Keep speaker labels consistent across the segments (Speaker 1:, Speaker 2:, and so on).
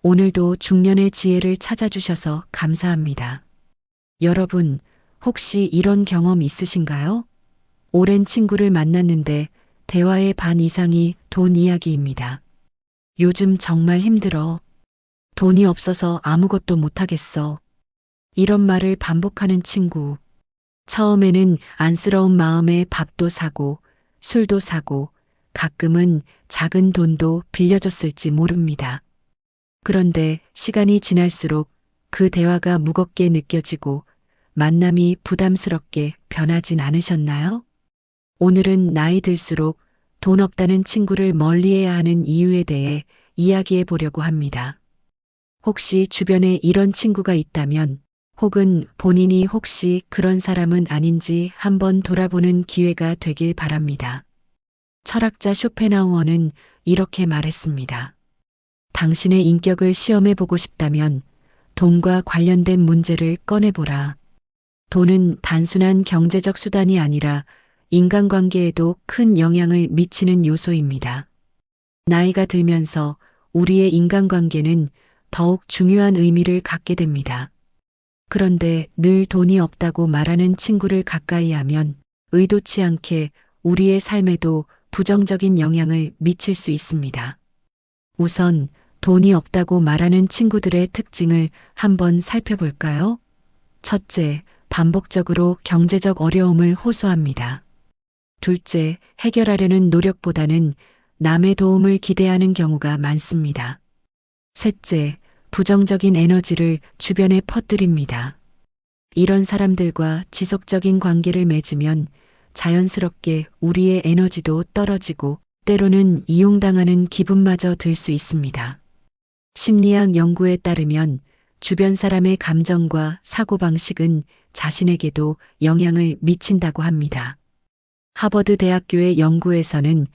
Speaker 1: 오늘도 중년의 지혜를 찾아주셔서 감사합니다. 여러분, 혹시 이런 경험 있으신가요? 오랜 친구를 만났는데 대화의 반 이상이 돈 이야기입니다. 요즘 정말 힘들어. 돈이 없어서 아무것도 못하겠어. 이런 말을 반복하는 친구. 처음에는 안쓰러운 마음에 밥도 사고, 술도 사고, 가끔은 작은 돈도 빌려줬을지 모릅니다. 그런데 시간이 지날수록 그 대화가 무겁게 느껴지고 만남이 부담스럽게 변하진 않으셨나요? 오늘은 나이 들수록 돈 없다는 친구를 멀리해야 하는 이유에 대해 이야기해 보려고 합니다. 혹시 주변에 이런 친구가 있다면, 혹은 본인이 혹시 그런 사람은 아닌지 한번 돌아보는 기회가 되길 바랍니다. 철학자 쇼펜하우어는 이렇게 말했습니다. 당신의 인격을 시험해 보고 싶다면 돈과 관련된 문제를 꺼내보라. 돈은 단순한 경제적 수단이 아니라 인간관계에도 큰 영향을 미치는 요소입니다. 나이가 들면서 우리의 인간관계는 더욱 중요한 의미를 갖게 됩니다. 그런데 늘 돈이 없다고 말하는 친구를 가까이 하면 의도치 않게 우리의 삶에도 부정적인 영향을 미칠 수 있습니다. 우선 돈이 없다고 말하는 친구들의 특징을 한번 살펴볼까요? 첫째, 반복적으로 경제적 어려움을 호소합니다. 둘째, 해결하려는 노력보다는 남의 도움을 기대하는 경우가 많습니다. 셋째, 부정적인 에너지를 주변에 퍼뜨립니다. 이런 사람들과 지속적인 관계를 맺으면 자연스럽게 우리의 에너지도 떨어지고 때로는 이용당하는 기분마저 들 수 있습니다. 심리학 연구에 따르면 주변 사람의 감정과 사고방식은 자신에게도 영향을 미친다고 합니다. 하버드 대학교의 연구에서는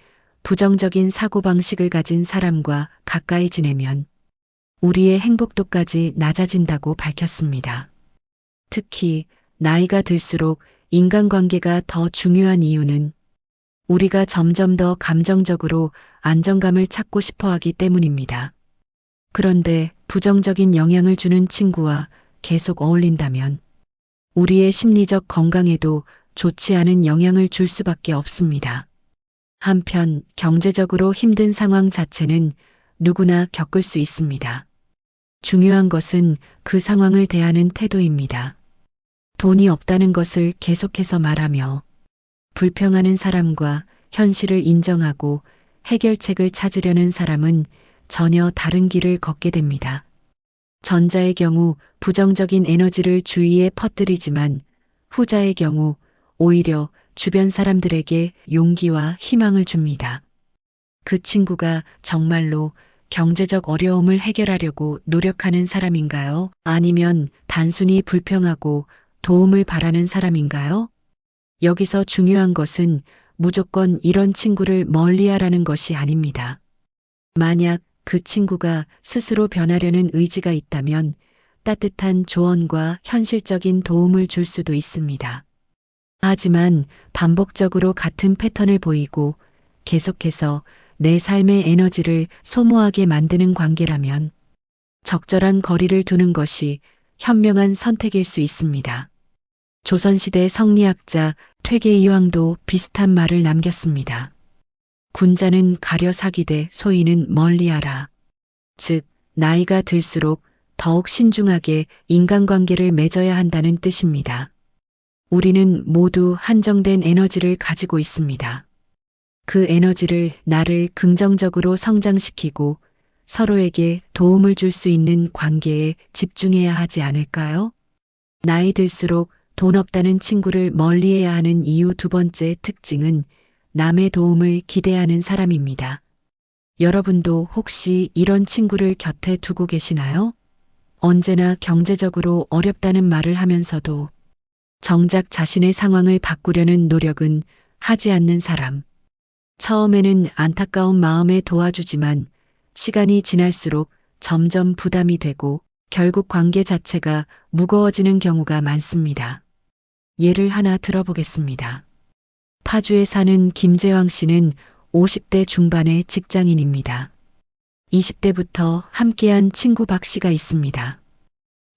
Speaker 1: 부정적인 사고방식을 가진 사람과 가까이 지내면 우리의 행복도까지 낮아진다고 밝혔습니다. 특히 나이가 들수록 인간관계가 더 중요한 이유는 우리가 점점 더 감정적으로 안정감을 찾고 싶어 하기 때문입니다. 그런데 부정적인 영향을 주는 친구와 계속 어울린다면 우리의 심리적 건강에도 좋지 않은 영향을 줄 수밖에 없습니다. 한편 경제적으로 힘든 상황 자체는 누구나 겪을 수 있습니다. 중요한 것은 그 상황을 대하는 태도입니다. 돈이 없다는 것을 계속해서 말하며 불평하는 사람과 현실을 인정하고 해결책을 찾으려는 사람은 전혀 다른 길을 걷게 됩니다. 전자의 경우 부정적인 에너지를 주위에 퍼뜨리지만 후자의 경우 오히려 주변 사람들에게 용기와 희망을 줍니다. 그 친구가 정말로 경제적 어려움을 해결하려고 노력하는 사람인가요? 아니면 단순히 불평하고 도움을 바라는 사람인가요? 여기서 중요한 것은 무조건 이런 친구를 멀리하라는 것이 아닙니다. 만약 그 친구가 스스로 변하려는 의지가 있다면 따뜻한 조언과 현실적인 도움을 줄 수도 있습니다. 하지만 반복적으로 같은 패턴을 보이고 계속해서 내 삶의 에너지를 소모하게 만드는 관계라면 적절한 거리를 두는 것이 현명한 선택일 수 있습니다. 조선시대 성리학자 퇴계이황도 비슷한 말을 남겼습니다. 군자는 가려 사귀되 소인은 멀리하라. 즉, 나이가 들수록 더욱 신중하게 인간관계를 맺어야 한다는 뜻입니다. 우리는 모두 한정된 에너지를 가지고 있습니다. 그 에너지를 나를 긍정적으로 성장시키고 서로에게 도움을 줄 수 있는 관계에 집중해야 하지 않을까요? 나이 들수록 돈 없다는 친구를 멀리해야 하는 이유 두 번째 특징은 남의 도움을 기대하는 사람입니다. 여러분도 혹시 이런 친구를 곁에 두고 계시나요? 언제나 경제적으로 어렵다는 말을 하면서도 정작 자신의 상황을 바꾸려는 노력은 하지 않는 사람. 처음에는 안타까운 마음에 도와주지만 시간이 지날수록 점점 부담이 되고 결국 관계 자체가 무거워지는 경우가 많습니다. 예를 하나 들어보겠습니다. 파주에 사는 김재왕 씨는 50대 중반의 직장인입니다. 20대부터 함께한 친구 박 씨가 있습니다.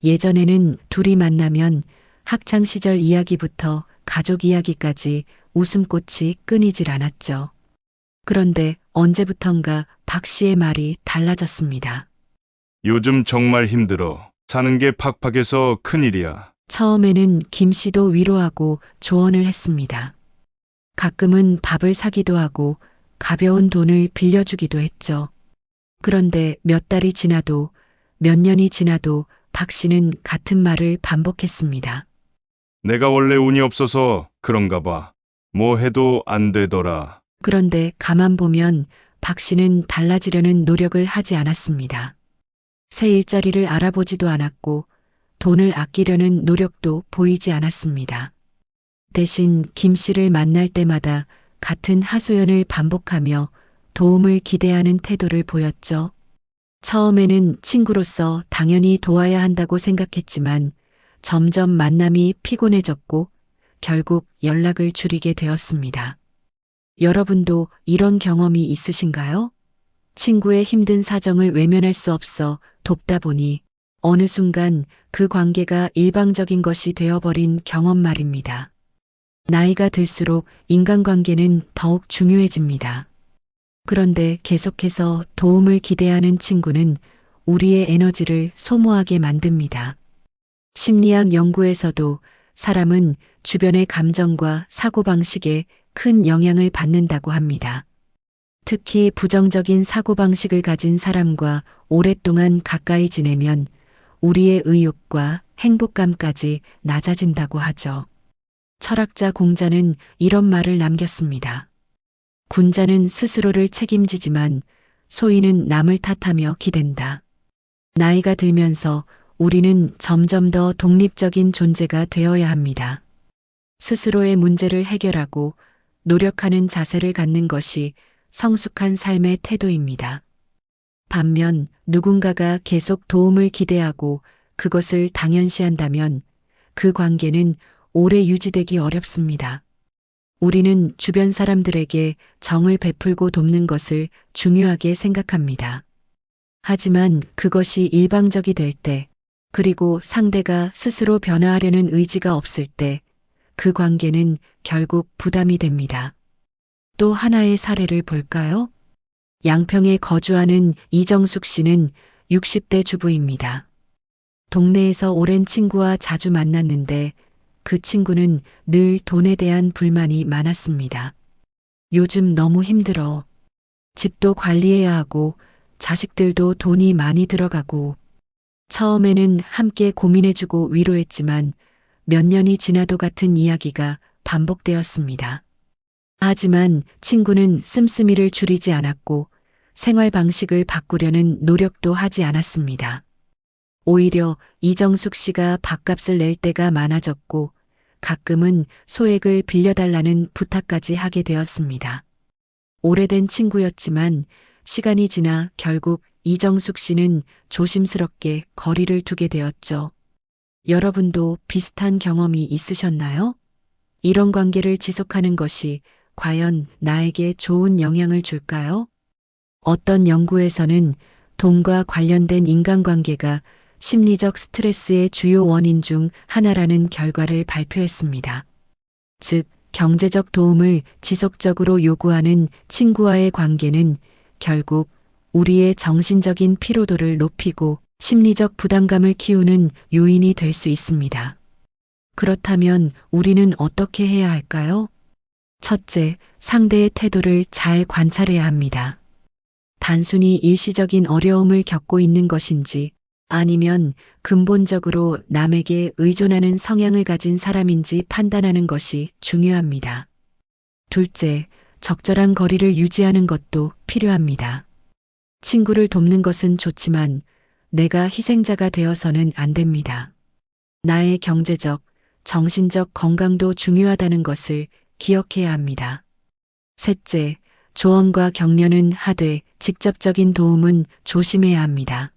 Speaker 1: 예전에는 둘이 만나면 학창 시절 이야기부터 가족 이야기까지 웃음꽃이 끊이질 않았죠. 그런데 언제부턴가 박 씨의 말이 달라졌습니다.
Speaker 2: 요즘 정말 힘들어. 사는 게 팍팍해서 큰일이야.
Speaker 1: 처음에는 김 씨도 위로하고 조언을 했습니다. 가끔은 밥을 사기도 하고 가벼운 돈을 빌려주기도 했죠. 그런데 몇 달이 지나도 몇 년이 지나도 박 씨는 같은 말을 반복했습니다.
Speaker 2: 내가 원래 운이 없어서 그런가 봐. 뭐 해도 안 되더라.
Speaker 1: 그런데 가만 보면 박 씨는 달라지려는 노력을 하지 않았습니다. 새 일자리를 알아보지도 않았고 돈을 아끼려는 노력도 보이지 않았습니다. 대신 김 씨를 만날 때마다 같은 하소연을 반복하며 도움을 기대하는 태도를 보였죠. 처음에는 친구로서 당연히 도와야 한다고 생각했지만 점점 만남이 피곤해졌고 결국 연락을 줄이게 되었습니다. 여러분도 이런 경험이 있으신가요? 친구의 힘든 사정을 외면할 수 없어 돕다 보니 어느 순간 그 관계가 일방적인 것이 되어버린 경험 말입니다. 나이가 들수록 인간관계는 더욱 중요해집니다. 그런데 계속해서 도움을 기대하는 친구는 우리의 에너지를 소모하게 만듭니다. 심리학 연구에서도 사람은 주변의 감정과 사고방식에 큰 영향을 받는다고 합니다. 특히 부정적인 사고방식을 가진 사람과 오랫동안 가까이 지내면 우리의 의욕과 행복감까지 낮아진다고 하죠. 철학자 공자는 이런 말을 남겼습니다. 군자는 스스로를 책임지지만 소인은 남을 탓하며 기댄다. 나이가 들면서 우리는 점점 더 독립적인 존재가 되어야 합니다. 스스로의 문제를 해결하고 노력하는 자세를 갖는 것이 성숙한 삶의 태도입니다. 반면 누군가가 계속 도움을 기대하고 그것을 당연시한다면 그 관계는 오래 유지되기 어렵습니다. 우리는 주변 사람들에게 정을 베풀고 돕는 것을 중요하게 생각합니다. 하지만 그것이 일방적이 될 때, 그리고 상대가 스스로 변화하려는 의지가 없을 때, 그 관계는 결국 부담이 됩니다. 또 하나의 사례를 볼까요? 양평에 거주하는 이정숙 씨는 60대 주부입니다. 동네에서 오랜 친구와 자주 만났는데 그 친구는 늘 돈에 대한 불만이 많았습니다. 요즘 너무 힘들어. 집도 관리해야 하고 자식들도 돈이 많이 들어가고. 처음에는 함께 고민해주고 위로했지만 몇 년이 지나도 같은 이야기가 반복되었습니다. 하지만 친구는 씀씀이를 줄이지 않았고 생활 방식을 바꾸려는 노력도 하지 않았습니다. 오히려 이정숙 씨가 밥값을 낼 때가 많아졌고 가끔은 소액을 빌려달라는 부탁까지 하게 되었습니다. 오래된 친구였지만 시간이 지나 결국 이정숙 씨는 조심스럽게 거리를 두게 되었죠. 여러분도 비슷한 경험이 있으셨나요? 이런 관계를 지속하는 것이 과연 나에게 좋은 영향을 줄까요? 어떤 연구에서는 돈과 관련된 인간관계가 심리적 스트레스의 주요 원인 중 하나라는 결과를 발표했습니다. 즉, 경제적 도움을 지속적으로 요구하는 친구와의 관계는 결국 우리의 정신적인 피로도를 높이고 심리적 부담감을 키우는 요인이 될 수 있습니다. 그렇다면 우리는 어떻게 해야 할까요? 첫째, 상대의 태도를 잘 관찰해야 합니다. 단순히 일시적인 어려움을 겪고 있는 것인지 아니면 근본적으로 남에게 의존하는 성향을 가진 사람인지 판단하는 것이 중요합니다. 둘째, 적절한 거리를 유지하는 것도 필요합니다. 친구를 돕는 것은 좋지만 내가 희생자가 되어서는 안 됩니다. 나의 경제적, 정신적 건강도 중요하다는 것을 기억해야 합니다. 셋째, 조언과 격려는 하되 직접적인 도움은 조심해야 합니다.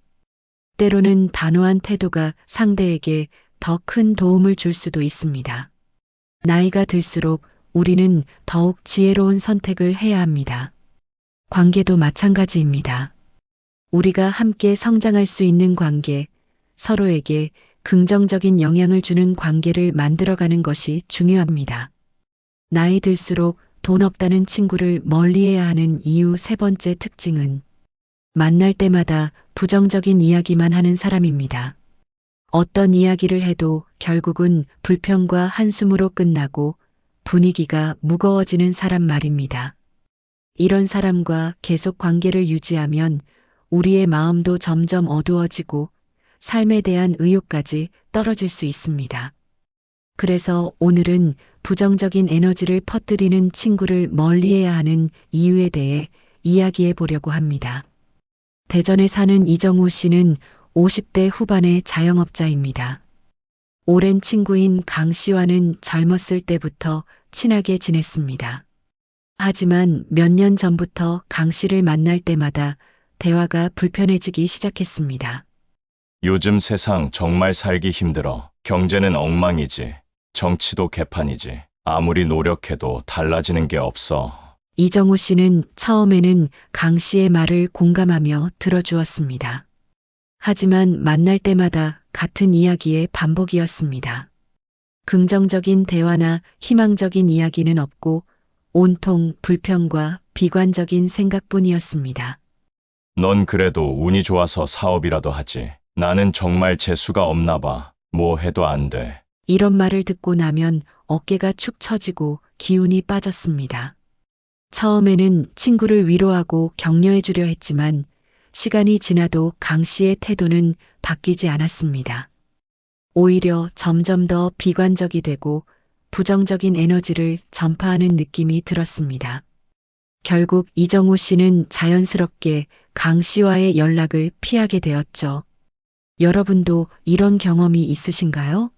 Speaker 1: 때로는 단호한 태도가 상대에게 더 큰 도움을 줄 수도 있습니다. 나이가 들수록 우리는 더욱 지혜로운 선택을 해야 합니다. 관계도 마찬가지입니다. 우리가 함께 성장할 수 있는 관계, 서로에게 긍정적인 영향을 주는 관계를 만들어가는 것이 중요합니다. 나이 들수록 돈 없다는 친구를 멀리해야 하는 이유 세 번째 특징은 만날 때마다 부정적인 이야기만 하는 사람입니다. 어떤 이야기를 해도 결국은 불평과 한숨으로 끝나고 분위기가 무거워지는 사람 말입니다. 이런 사람과 계속 관계를 유지하면 우리의 마음도 점점 어두워지고 삶에 대한 의욕까지 떨어질 수 있습니다. 그래서 오늘은 부정적인 에너지를 퍼뜨리는 친구를 멀리해야 하는 이유에 대해 이야기해 보려고 합니다. 대전에 사는 이정우 씨는 50대 후반의 자영업자입니다. 오랜 친구인 강 씨와는 젊었을 때부터 친하게 지냈습니다. 하지만 몇 년 전부터 강 씨를 만날 때마다 대화가 불편해지기 시작했습니다.
Speaker 3: 요즘 세상 정말 살기 힘들어. 경제는 엉망이지. 정치도 개판이지. 아무리 노력해도 달라지는 게 없어.
Speaker 1: 이정우 씨는 처음에는 강 씨의 말을 공감하며 들어주었습니다. 하지만 만날 때마다 같은 이야기의 반복이었습니다. 긍정적인 대화나 희망적인 이야기는 없고 온통 불평과 비관적인 생각뿐이었습니다.
Speaker 3: 넌 그래도 운이 좋아서 사업이라도 하지. 나는 정말 재수가 없나 봐. 뭐 해도 안 돼.
Speaker 1: 이런 말을 듣고 나면 어깨가 축 처지고 기운이 빠졌습니다. 처음에는 친구를 위로하고 격려해 주려 했지만 시간이 지나도 강 씨의 태도는 바뀌지 않았습니다. 오히려 점점 더 비관적이 되고 부정적인 에너지를 전파하는 느낌이 들었습니다. 결국 이정우 씨는 자연스럽게 강 씨와의 연락을 피하게 되었죠. 여러분도 이런 경험이 있으신가요?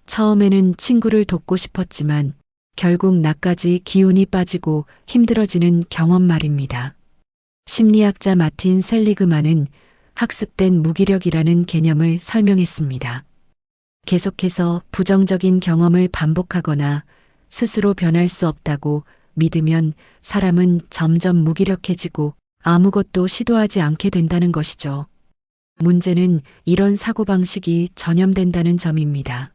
Speaker 1: 처음에는 친구를 돕고 싶었지만 결국 나까지 기운이 빠지고 힘들어지는 경험 말입니다. 심리학자 마틴 셀리그만은 학습된 무기력이라는 개념을 설명했습니다. 계속해서 부정적인 경험을 반복하거나 스스로 변할 수 없다고 믿으면 사람은 점점 무기력해지고 아무것도 시도하지 않게 된다는 것이죠. 문제는 이런 사고방식이 전염된다는 점입니다.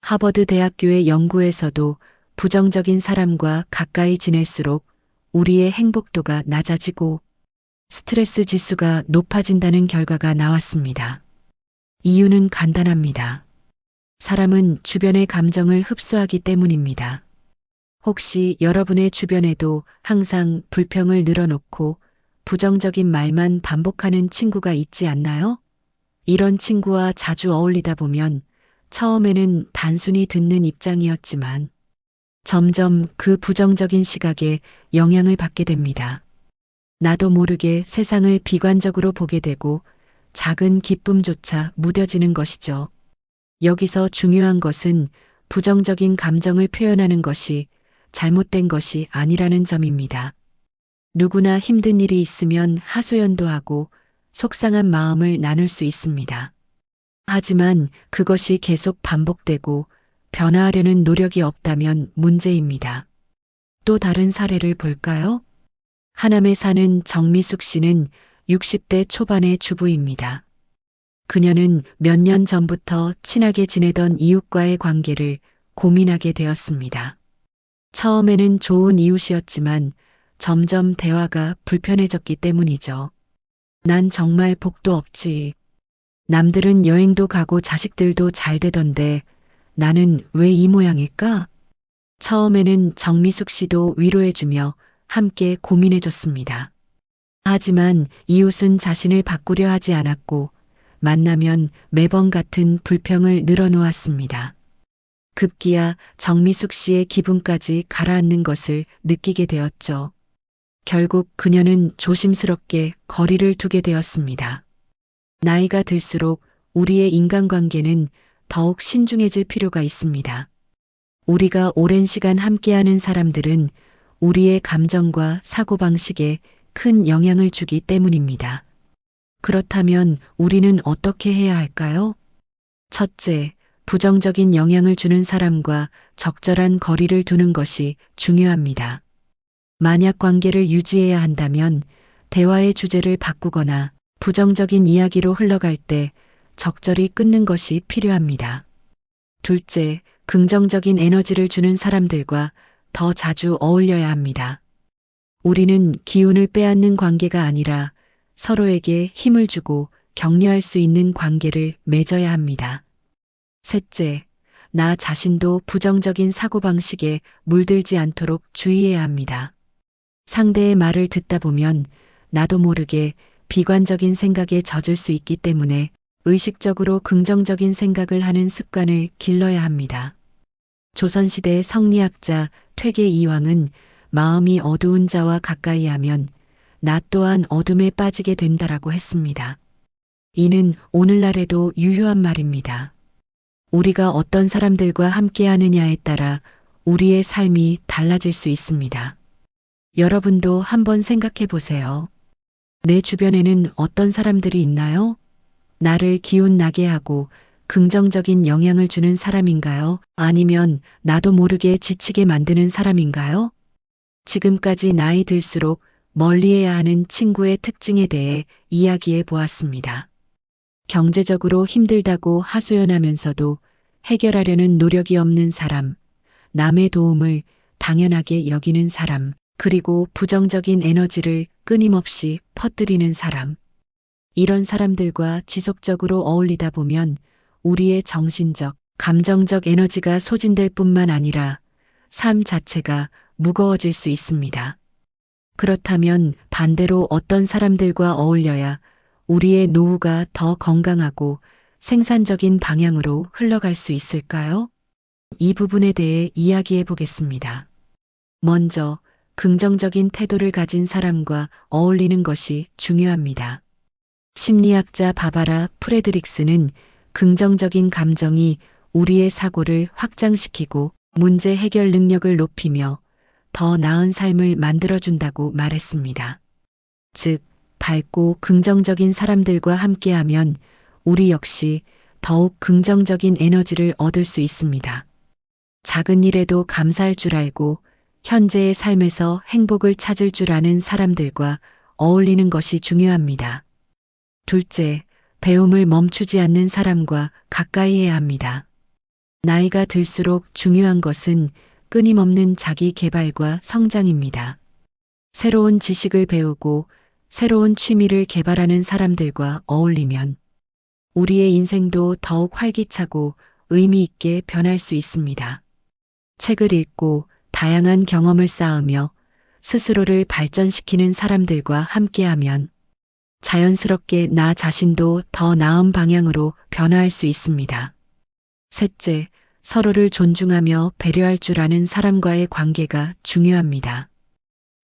Speaker 1: 하버드 대학교의 연구에서도 부정적인 사람과 가까이 지낼수록 우리의 행복도가 낮아지고 스트레스 지수가 높아진다는 결과가 나왔습니다. 이유는 간단합니다. 사람은 주변의 감정을 흡수하기 때문입니다. 혹시 여러분의 주변에도 항상 불평을 늘어놓고 부정적인 말만 반복하는 친구가 있지 않나요? 이런 친구와 자주 어울리다 보면 처음에는 단순히 듣는 입장이었지만 점점 그 부정적인 시각에 영향을 받게 됩니다. 나도 모르게 세상을 비관적으로 보게 되고 작은 기쁨조차 무뎌지는 것이죠. 여기서 중요한 것은 부정적인 감정을 표현하는 것이 잘못된 것이 아니라는 점입니다. 누구나 힘든 일이 있으면 하소연도 하고 속상한 마음을 나눌 수 있습니다. 하지만 그것이 계속 반복되고 변화하려는 노력이 없다면 문제입니다. 또 다른 사례를 볼까요? 하남에 사는 정미숙 씨는 60대 초반의 주부입니다. 그녀는 몇 년 전부터 친하게 지내던 이웃과의 관계를 고민하게 되었습니다. 처음에는 좋은 이웃이었지만 점점 대화가 불편해졌기 때문이죠. 난 정말 복도 없지. 남들은 여행도 가고 자식들도 잘 되던데 나는 왜 이 모양일까? 처음에는 정미숙 씨도 위로해주며 함께 고민해줬습니다. 하지만 이웃은 자신을 바꾸려 하지 않았고 만나면 매번 같은 불평을 늘어놓았습니다. 급기야 정미숙 씨의 기분까지 가라앉는 것을 느끼게 되었죠. 결국 그녀는 조심스럽게 거리를 두게 되었습니다. 나이가 들수록 우리의 인간관계는 더욱 신중해질 필요가 있습니다. 우리가 오랜 시간 함께하는 사람들은 우리의 감정과 사고방식에 큰 영향을 주기 때문입니다. 그렇다면 우리는 어떻게 해야 할까요? 첫째, 부정적인 영향을 주는 사람과 적절한 거리를 두는 것이 중요합니다. 만약 관계를 유지해야 한다면 대화의 주제를 바꾸거나 부정적인 이야기로 흘러갈 때 적절히 끊는 것이 필요합니다. 둘째, 긍정적인 에너지를 주는 사람들과 더 자주 어울려야 합니다. 우리는 기운을 빼앗는 관계가 아니라 서로에게 힘을 주고 격려할 수 있는 관계를 맺어야 합니다. 셋째, 나 자신도 부정적인 사고방식에 물들지 않도록 주의해야 합니다. 상대의 말을 듣다 보면 나도 모르게 비관적인 생각에 젖을 수 있기 때문에 의식적으로 긍정적인 생각을 하는 습관을 길러야 합니다. 조선시대 성리학자 퇴계 이황은 마음이 어두운 자와 가까이 하면 나 또한 어둠에 빠지게 된다라고 했습니다. 이는 오늘날에도 유효한 말입니다. 우리가 어떤 사람들과 함께 하느냐에 따라 우리의 삶이 달라질 수 있습니다. 여러분도 한번 생각해 보세요. 내 주변에는 어떤 사람들이 있나요? 나를 기운나게 하고 긍정적인 영향을 주는 사람인가요? 아니면 나도 모르게 지치게 만드는 사람인가요? 지금까지 나이 들수록 멀리해야 하는 친구의 특징에 대해 이야기해 보았습니다. 경제적으로 힘들다고 하소연하면서도 해결하려는 노력이 없는 사람, 남의 도움을 당연하게 여기는 사람, 그리고 부정적인 에너지를 끊임없이 퍼뜨리는 사람. 이런 사람들과 지속적으로 어울리다 보면 우리의 정신적, 감정적 에너지가 소진될 뿐만 아니라 삶 자체가 무거워질 수 있습니다. 그렇다면 반대로 어떤 사람들과 어울려야 우리의 노후가 더 건강하고 생산적인 방향으로 흘러갈 수 있을까요? 이 부분에 대해 이야기해 보겠습니다. 먼저, 긍정적인 태도를 가진 사람과 어울리는 것이 중요합니다. 심리학자 바바라 프레드릭스는 긍정적인 감정이 우리의 사고를 확장시키고 문제 해결 능력을 높이며 더 나은 삶을 만들어준다고 말했습니다. 즉, 밝고 긍정적인 사람들과 함께하면 우리 역시 더욱 긍정적인 에너지를 얻을 수 있습니다. 작은 일에도 감사할 줄 알고 현재의 삶에서 행복을 찾을 줄 아는 사람들과 어울리는 것이 중요합니다. 둘째, 배움을 멈추지 않는 사람과 가까이 해야 합니다. 나이가 들수록 중요한 것은 끊임없는 자기 개발과 성장입니다. 새로운 지식을 배우고 새로운 취미를 개발하는 사람들과 어울리면 우리의 인생도 더욱 활기차고 의미 있게 변할 수 있습니다. 책을 읽고 다양한 경험을 쌓으며 스스로를 발전시키는 사람들과 함께하면 자연스럽게 나 자신도 더 나은 방향으로 변화할 수 있습니다. 셋째, 서로를 존중하며 배려할 줄 아는 사람과의 관계가 중요합니다.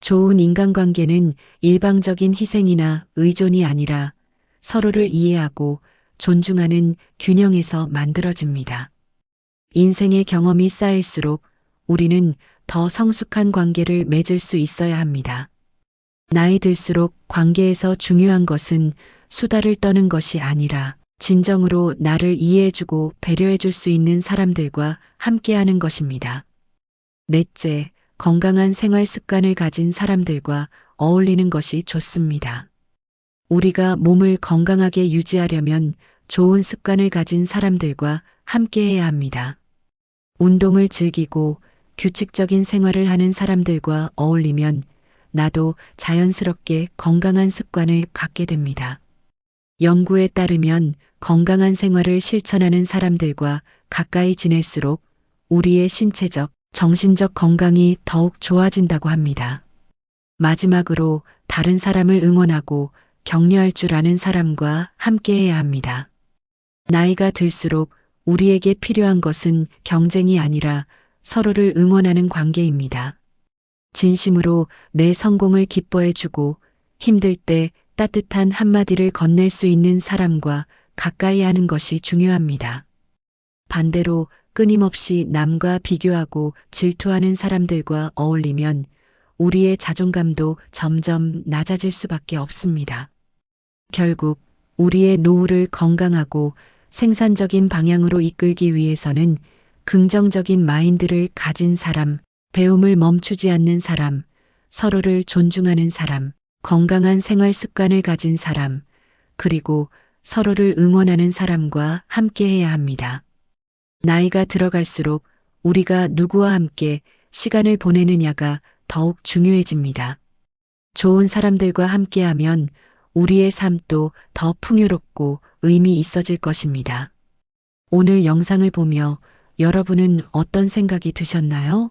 Speaker 1: 좋은 인간관계는 일방적인 희생이나 의존이 아니라 서로를 이해하고 존중하는 균형에서 만들어집니다. 인생의 경험이 쌓일수록 우리는 더 성숙한 관계를 맺을 수 있어야 합니다. 나이 들수록 관계에서 중요한 것은 수다를 떠는 것이 아니라 진정으로 나를 이해해주고 배려해줄 수 있는 사람들과 함께하는 것입니다. 넷째, 건강한 생활 습관을 가진 사람들과 어울리는 것이 좋습니다. 우리가 몸을 건강하게 유지하려면 좋은 습관을 가진 사람들과 함께해야 합니다. 운동을 즐기고 규칙적인 생활을 하는 사람들과 어울리면 나도 자연스럽게 건강한 습관을 갖게 됩니다. 연구에 따르면 건강한 생활을 실천하는 사람들과 가까이 지낼수록 우리의 신체적, 정신적 건강이 더욱 좋아진다고 합니다. 마지막으로 다른 사람을 응원하고 격려할 줄 아는 사람과 함께해야 합니다. 나이가 들수록 우리에게 필요한 것은 경쟁이 아니라 서로를 응원하는 관계입니다. 진심으로 내 성공을 기뻐해주고 힘들 때 따뜻한 한마디를 건넬 수 있는 사람과 가까이 하는 것이 중요합니다. 반대로 끊임없이 남과 비교하고 질투하는 사람들과 어울리면 우리의 자존감도 점점 낮아질 수밖에 없습니다. 결국 우리의 노후를 건강하고 생산적인 방향으로 이끌기 위해서는 긍정적인 마인드를 가진 사람, 배움을 멈추지 않는 사람, 서로를 존중하는 사람, 건강한 생활 습관을 가진 사람, 그리고 서로를 응원하는 사람과 함께 해야 합니다. 나이가 들어갈수록 우리가 누구와 함께 시간을 보내느냐가 더욱 중요해집니다. 좋은 사람들과 함께하면 우리의 삶도 더 풍요롭고 의미 있어질 것입니다. 오늘 영상을 보며 여러분은 어떤 생각이 드셨나요?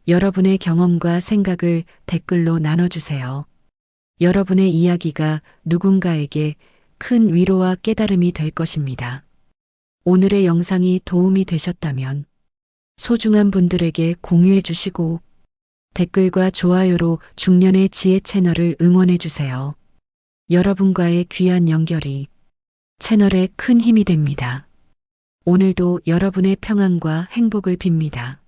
Speaker 1: 여러분의 경험과 생각을 댓글로 나눠주세요. 여러분의 이야기가 누군가에게 큰 위로와 깨달음이 될 것입니다. 오늘의 영상이 도움이 되셨다면 소중한 분들에게 공유해 주시고 댓글과 좋아요로 중년의 지혜 채널을 응원해 주세요. 여러분과의 귀한 연결이 채널에 큰 힘이 됩니다. 오늘도 여러분의 평안과 행복을 빕니다.